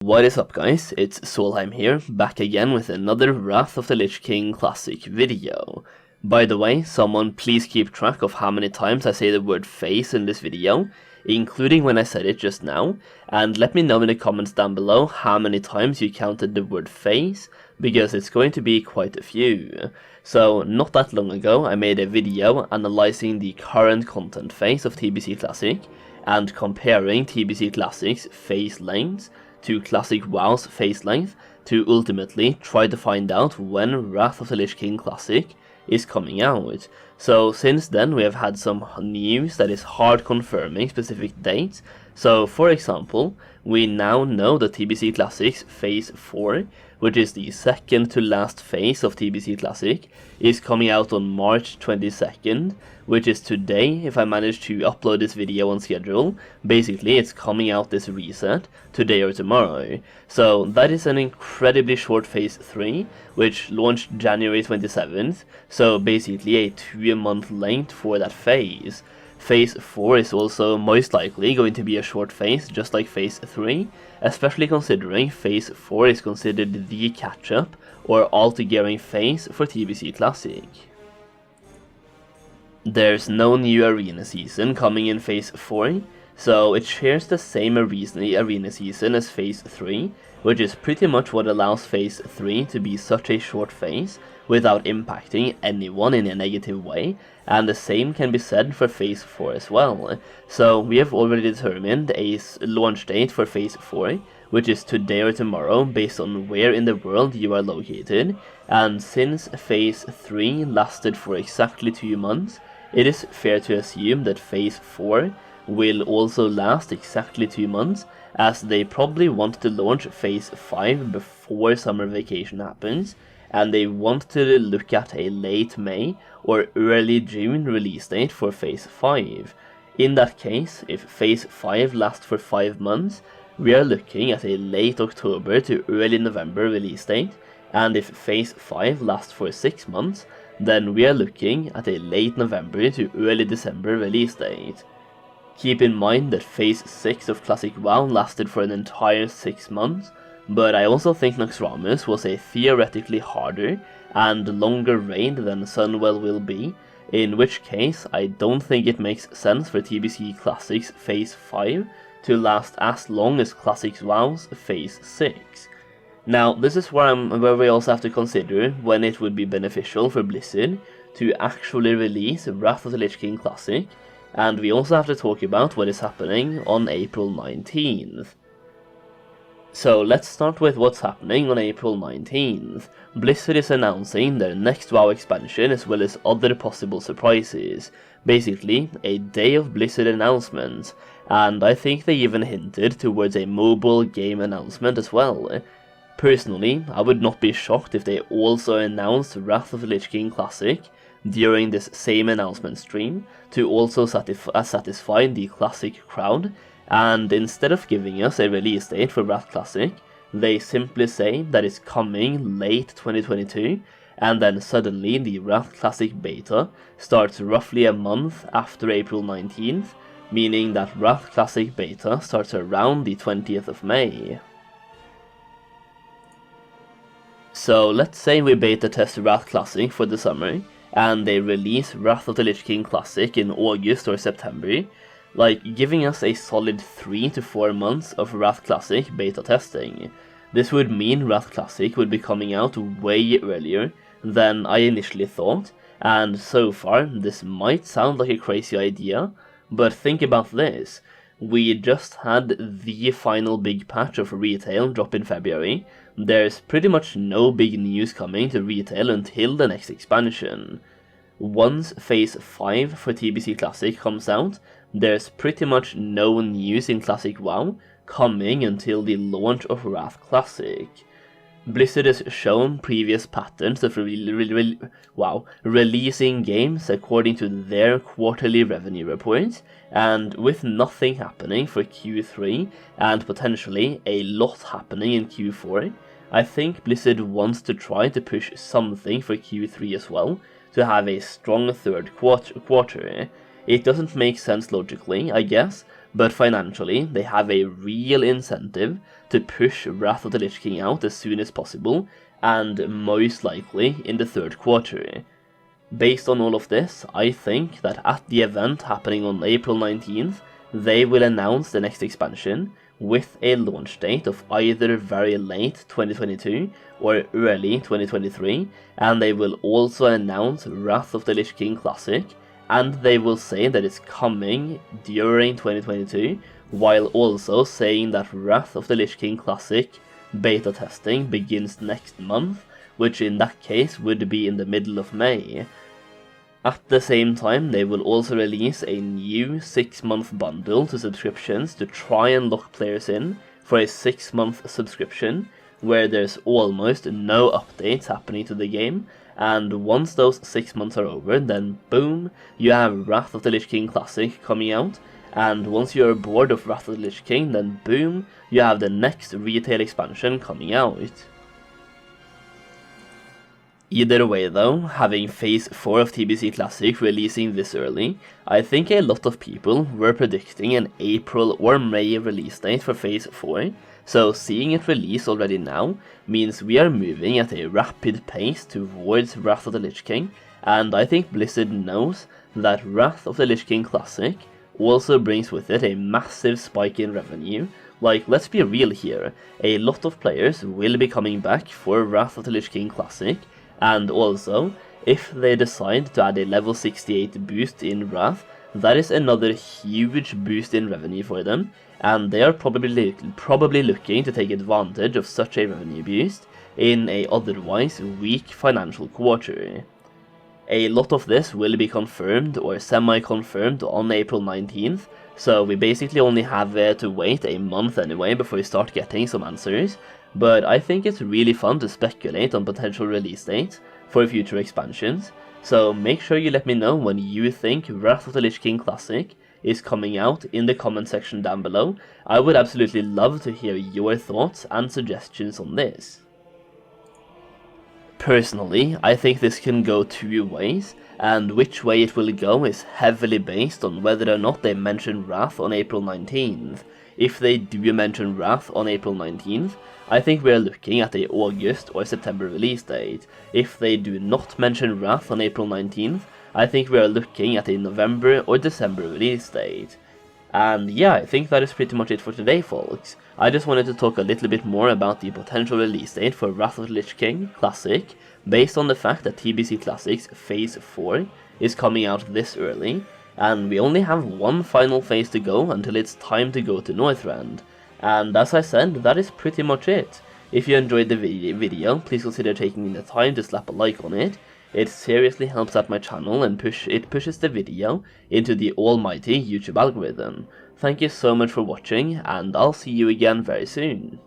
What is up guys, it's Solheim here, back again with another Wrath of the Lich King Classic video. By the way, someone please keep track of how many times I say the word phase in this video, including when I said it just now, and let me know in the comments down below how many times you counted the word phase, because it's going to be quite a few. So, not that long ago I made a video analyzing the current content phase of TBC Classic, and comparing TBC Classic's phase lengths to Classic WoW's phase length to ultimately try to find out when Wrath of the Lich King Classic is coming out. So since then we have had some news that is hard confirming specific dates. So for example, we now know that TBC Classic's Phase 4, which is the second to last phase of TBC Classic, is coming out on March 22nd, which is today if I manage to upload this video on schedule. Basically it's coming out this reset today or tomorrow. So that is an incredibly short Phase 3, which launched January 27th, so basically a 2-month length for that phase. Phase 4 is also most likely going to be a short phase, just like Phase 3, especially considering Phase 4 is considered the catch-up or altogether phase for TBC Classic. There's no new arena season coming in Phase 4, so it shares the same arena season as Phase 3, which is pretty much what allows Phase 3 to be such a short phase without impacting anyone in a negative way, and the same can be said for Phase 4 as well. So we have already determined a launch date for Phase 4, which is today or tomorrow based on where in the world you are located, and since Phase 3 lasted for exactly 2 months, it is fair to assume that Phase 4 will also last exactly 2 months, as they probably want to launch Phase 5 before summer vacation happens, and they want to look at a late May or early June release date for Phase 5. In that case, if Phase 5 lasts for 5 months, we are looking at a late October to early November release date, and if Phase 5 lasts for 6 months, then we are looking at a late November to early December release date. Keep in mind that Phase 6 of Classic WoW lasted for an entire 6 months, but I also think Naxxramas was a theoretically harder and longer raid than Sunwell will be, in which case I don't think it makes sense for TBC Classic's Phase 5 to last as long as Classic WoW's Phase 6. Now, this is where we also have to consider when it would be beneficial for Blizzard to actually release Wrath of the Lich King Classic, and we also have to talk about what is happening on April 19th. So let's start with what's happening on April 19th. Blizzard is announcing their next WoW expansion as well as other possible surprises. Basically, a day of Blizzard announcements, and I think they even hinted towards a mobile game announcement as well. Personally, I would not be shocked if they also announced Wrath of the Lich King Classic during this same announcement stream to also satisfy the Classic crowd, and instead of giving us a release date for Wrath Classic, they simply say that it's coming late 2022, and then suddenly the Wrath Classic beta starts roughly a month after April 19th, meaning that Wrath Classic beta starts around the 20th of May. So let's say we beta test Wrath Classic for the summer, and they release Wrath of the Lich King Classic in August or September, like giving us a solid 3 to 4 months of Wrath Classic beta testing. This would mean Wrath Classic would be coming out way earlier than I initially thought, and so far this might sound like a crazy idea, but think about this. We just had the final big patch of retail drop in February. There's pretty much no big news coming to retail until the next expansion. Once Phase 5 for TBC Classic comes out, there's pretty much no news in Classic WoW coming until the launch of Wrath Classic. Blizzard has shown previous patterns of releasing games according to their quarterly revenue reports, and with nothing happening for Q3 and potentially a lot happening in Q4, I think Blizzard wants to try to push something for Q3 as well, to have a strong third quarter. It doesn't make sense logically, I guess, but financially they have a real incentive to push Wrath of the Lich King out as soon as possible, and most likely in the third quarter. Based on all of this, I think that at the event happening on April 19th, they will announce the next expansion with a launch date of either very late 2022 or early 2023, and they will also announce Wrath of the Lich King Classic, and they will say that it's coming during 2022, while also saying that Wrath of the Lich King Classic beta testing begins next month, which in that case would be in the middle of May. At the same time, they will also release a new 6-month bundle to subscriptions to try and lock players in for a 6-month subscription, where there's almost no updates happening to the game, and once those 6 months are over, then boom, you have Wrath of the Lich King Classic coming out, and once you're bored of Wrath of the Lich King, then boom, you have the next retail expansion coming out. Either way though, having Phase 4 of TBC Classic releasing this early, I think a lot of people were predicting an April or May release date for Phase 4, so seeing it release already now means we are moving at a rapid pace towards Wrath of the Lich King, and I think Blizzard knows that Wrath of the Lich King Classic also brings with it a massive spike in revenue. Like, let's be real here, a lot of players will be coming back for Wrath of the Lich King Classic, and also, if they decide to add a level 68 boost in Wrath, that is another huge boost in revenue for them, and they are probably looking to take advantage of such a revenue boost in a otherwise weak financial quarter. A lot of this will be confirmed or semi-confirmed on April 19th, so we basically only have to wait a month anyway before we start getting some answers, but I think it's really fun to speculate on potential release dates for future expansions, so make sure you let me know when you think Wrath of the Lich King Classic is coming out in the comment section down below. I would absolutely love to hear your thoughts and suggestions on this. Personally, I think this can go two ways, and which way it will go is heavily based on whether or not they mention Wrath on April 19th. If they do mention Wrath on April 19th, I think we are looking at a August or September release date. If they do not mention Wrath on April 19th, I think we are looking at a November or December release date. And yeah, I think that is pretty much it for today, folks. I just wanted to talk a little bit more about the potential release date for Wrath of the Lich King Classic, based on the fact that TBC Classic's Phase 4 is coming out this early, and we only have one final phase to go until it's time to go to Northrend. And as I said, that is pretty much it. If you enjoyed the video, please consider taking the time to slap a like on it. It seriously helps out my channel and pushes the video into the almighty YouTube algorithm. Thank you so much for watching, and I'll see you again very soon.